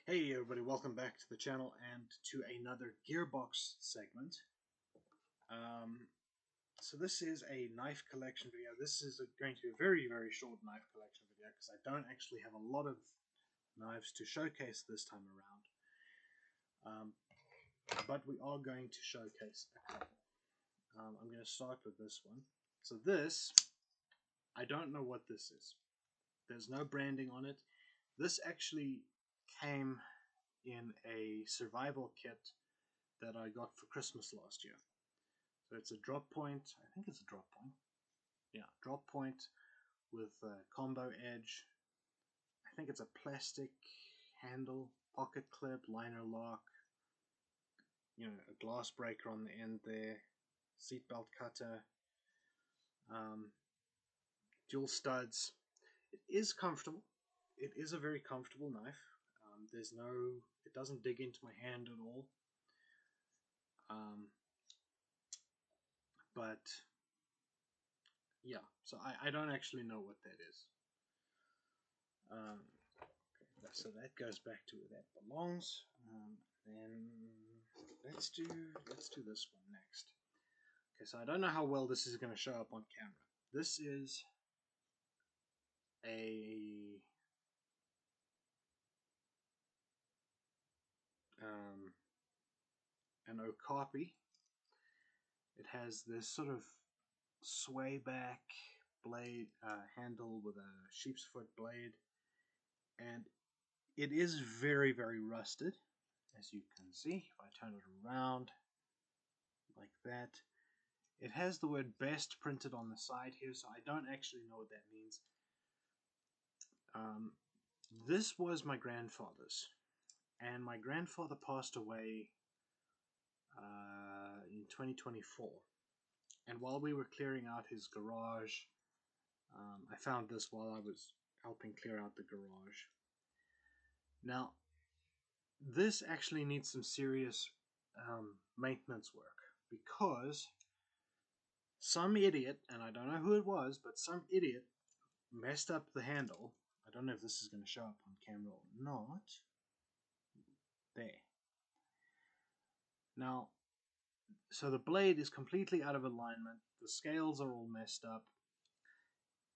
Hey everybody, welcome back to the channel and to another Gearbox segment. Um, so this is a knife collection video. This is going to be a very short knife collection video because I don't actually have a lot of knives to showcase this time around. But we are going to showcase a couple. I'm going to start with this one. So this, I don't know what this is. There's no branding on it. This actually came in a survival kit that I got for Christmas last year. So it's a drop point, I think it's a drop point. Yeah, drop point with a combo edge. I think it's a plastic handle, pocket clip, liner lock, a glass breaker on the end there, seatbelt cutter, dual studs. It is comfortable. It is a very comfortable knife. It doesn't dig into my hand at all. But yeah, so I don't actually know what that is. Okay, so that goes back to where that belongs. Then let's do this one next. Okay, so I don't know how well this is going to show up on camera. This is an Okapi. It has this sort of sway back blade handle with a sheep's foot blade, and it is very rusted, as you can see. If I turn it around like that, it has the word best printed on the side here, so I don't actually know what that means. This was my grandfather's, and my grandfather passed away in 2024. And while we were clearing out his garage, I found this while I was helping clear out the garage. Now, this actually needs some serious maintenance work, because some idiot, and I don't know who it was, but some idiot messed up the handle. I don't know if this is going to show up on camera or not. There. Now, so the blade is completely out of alignment, the scales are all messed up,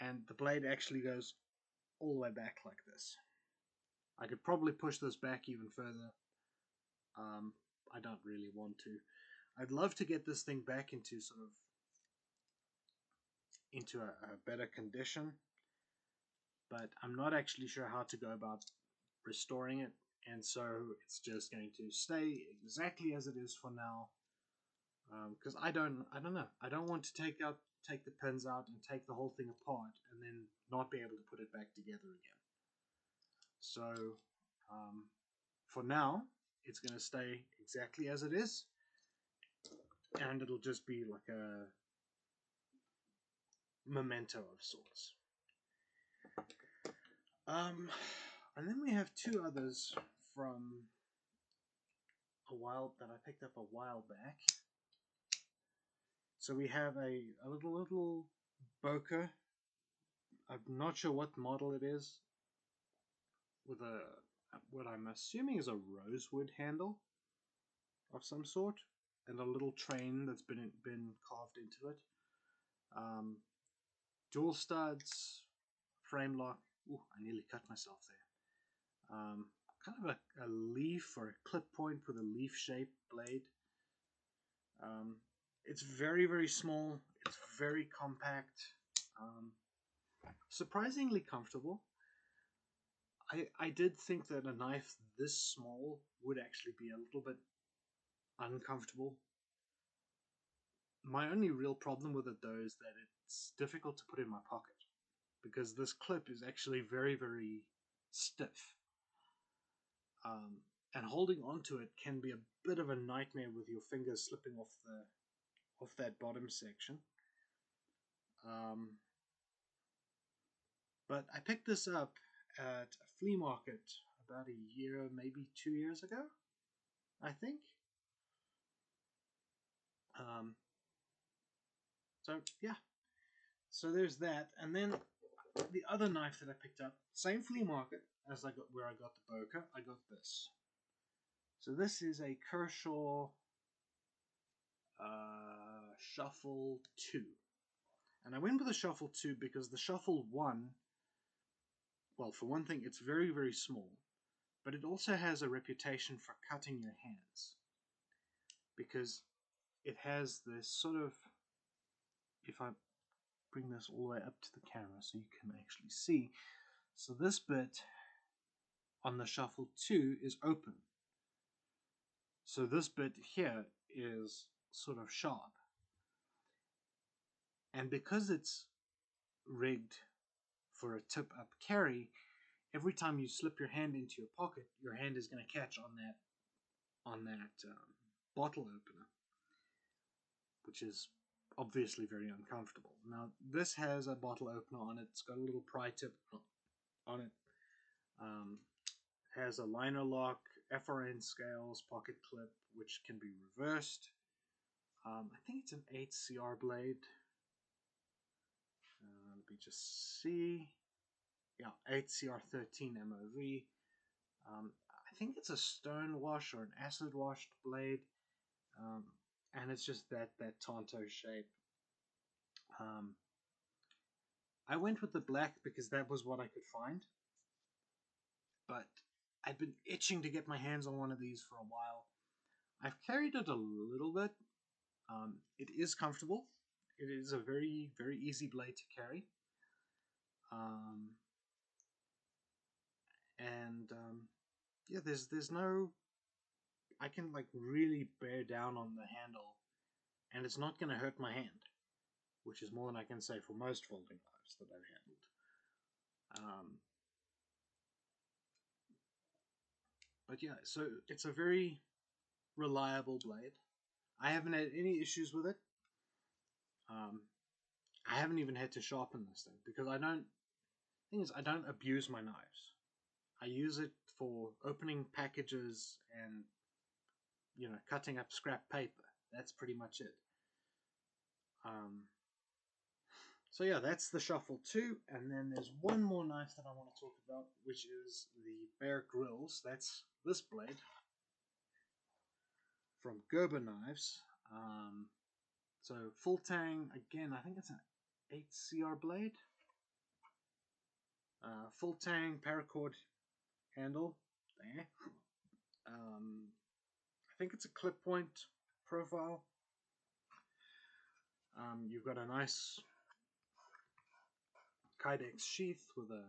and the blade actually goes all the way back like this. I could probably push this back even further. I don't really want to. I'd love to get this thing back into a better condition, but I'm not actually sure how to go about restoring it, and so it's just going to stay exactly as it is for now. Because I don't know. I don't want to take the pins out and take the whole thing apart and then not be able to put it back together again. So for now, it's going to stay exactly as it is, and it'll just be like a memento of sorts. And then we have two others from a while that I picked up a while back. So we have a little Boker. I'm not sure what model it is, with what I'm assuming is a rosewood handle of some sort, and a little train that's been carved into it. Dual studs, frame lock. Ooh, I nearly cut myself there. Kind of a leaf or a clip point with a leaf shaped blade. It's very small. It's very compact. Surprisingly comfortable. I did think that a knife this small would actually be a little bit uncomfortable. My only real problem with it, though, is that it's difficult to put in my pocket, because this clip is actually very stiff. And holding onto it can be a bit of a nightmare with your fingers slipping off that bottom section. But I picked this up at a flea market about a year, maybe 2 years ago, I think. So yeah, so there's that. And then the other knife that I picked up, same flea market, as I got where I got the Boker, I got this. So this is a Kershaw Shuffle 2. And I went with the Shuffle 2 because the Shuffle 1, well, for one thing, it's very, very small, but it also has a reputation for cutting your hands. Because it has this sort of, if I bring this all the way up to the camera so you can actually see, so this bit on the Shuffle 2 is open. So this bit here is sort of sharp. And because it's rigged for a tip up carry, every time you slip your hand into your pocket, your hand is going to catch on that bottle opener, which is obviously very uncomfortable. Now this has a bottle opener on it. It's got a little pry tip on it. Has a liner lock, FRN scales, pocket clip, which can be reversed. I think it's an 8CR blade. Let me just see. Yeah, 8CR13 MOV. I think it's a stone wash or an acid washed blade. And it's just that Tonto shape. I went with the black because that was what I could find. But I've been itching to get my hands on one of these for a while. I've carried it a little bit. It is comfortable. It is a very, very easy blade to carry. Yeah, there's no, I can like really bear down on the handle and it's not going to hurt my hand, which is more than I can say for most folding knives that I've handled. But yeah, so it's a very reliable blade. I haven't had any issues with it. I haven't even had to sharpen this thing because I don't abuse my knives. I use it for opening packages and, you know, cutting up scrap paper. That's pretty much it. So yeah, that's the Shuffle 2, and then there's one more knife that I want to talk about, which is the Bear Grylls. That's this blade from Gerber Knives. So full tang, again, I think it's an 8CR blade. Full tang paracord handle there. I think it's a clip point profile. You've got a nice Kydex sheath with a.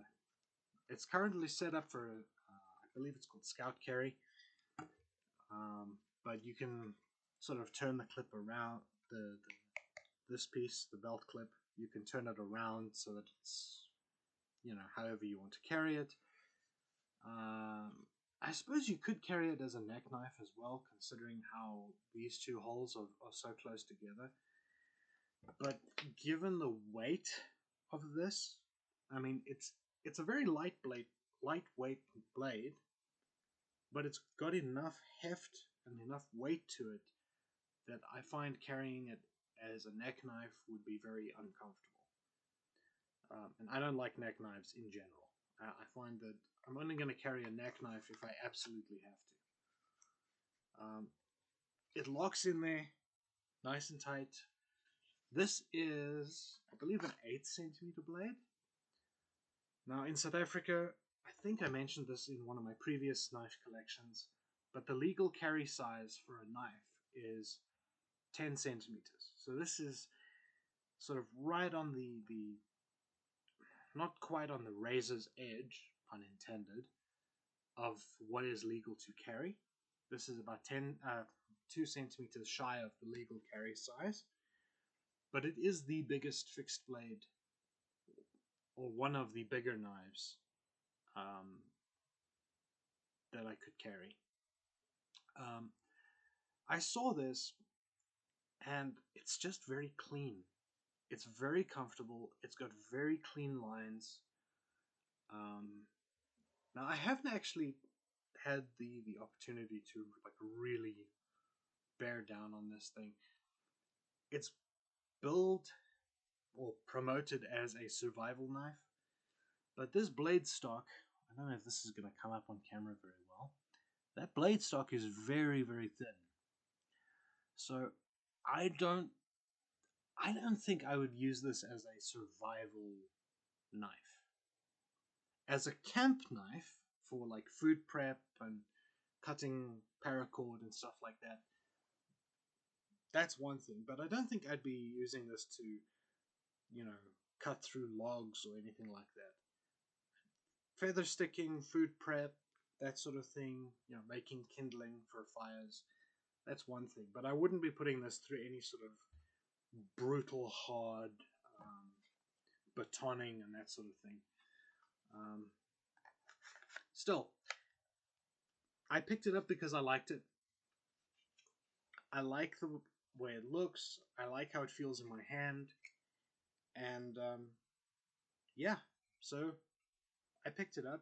It's currently set up for, I believe it's called Scout Carry. But you can sort of turn the clip around. This piece, the belt clip, you can turn it around so that it's, you know, however you want to carry it. I suppose you could carry it as a neck knife as well, considering how these two holes are so close together. But given the weight of this, I mean, it's a very lightweight blade, but it's got enough heft and enough weight to it that I find carrying it as a neck knife would be very uncomfortable. And I don't like neck knives in general. I find that I'm only going to carry a neck knife if I absolutely have to. It locks in there nice and tight. This is, I believe, an 8cm blade. Now in South Africa, I think I mentioned this in one of my previous knife collections, but the legal carry size for a knife is 10 centimeters. So this is sort of right on the not quite on the razor's edge, pun intended, of what is legal to carry. This is about 2 centimeters shy of the legal carry size, but it is the biggest fixed blade, or one of the bigger knives that I could carry. I saw this, and it's just very clean. It's very comfortable. It's got very clean lines. Now I haven't actually had the opportunity to like really bear down on this thing. It's billed or promoted as a survival knife, but this blade stock, I don't know if this is going to come up on camera very well. That blade stock is very, very thin. So I don't think I would use this as a survival knife. As a camp knife for like food prep and cutting paracord and stuff like that, that's one thing. But I don't think I'd be using this to, you know, cut through logs or anything like that. Feather sticking, food prep, that sort of thing, you know, making kindling for fires, that's one thing. But I wouldn't be putting this through any sort of brutal, hard batoning and that sort of thing. Still, I picked it up because I liked it. I like the way it looks. I like how it feels in my hand. And yeah, so I picked it up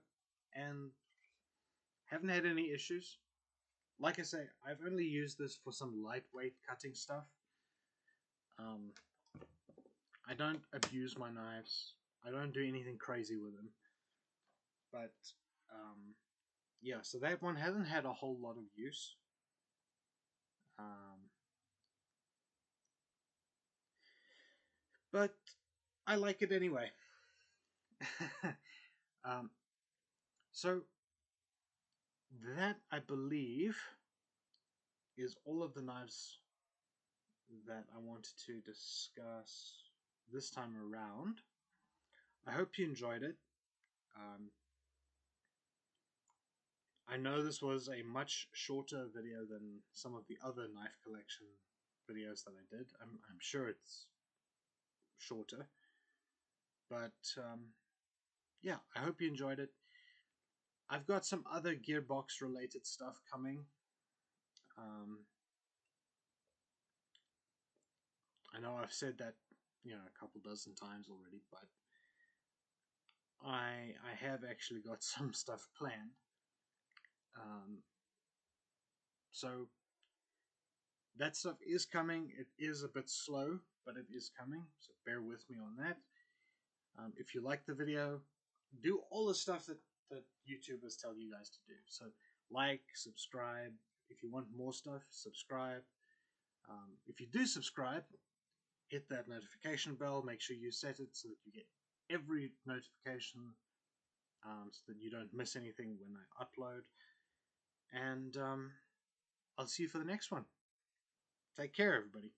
and haven't had any issues. Like I say, I've only used this for some lightweight cutting stuff. I don't abuse my knives. I don't do anything crazy with them. But yeah, so that one hasn't had a whole lot of use. But I like it anyway. So that, I believe, is all of the knives that I wanted to discuss this time around. I hope you enjoyed it. I know this was a much shorter video than some of the other knife collection videos that I did. I'm sure it's shorter. But yeah, I hope you enjoyed it. I've got some other gearbox related stuff coming. I know I've said that, you know, a couple dozen times already, but I have actually got some stuff planned. So that stuff is coming. It is a bit slow, but it is coming. So bear with me on that. If you like the video, do all the stuff that YouTubers tell you guys to do. So like, subscribe. If you want more stuff, subscribe. If you do subscribe, hit that notification bell. Make sure you set it so that you get every notification, so that you don't miss anything when I upload. And I'll see you for the next one. Take care, everybody.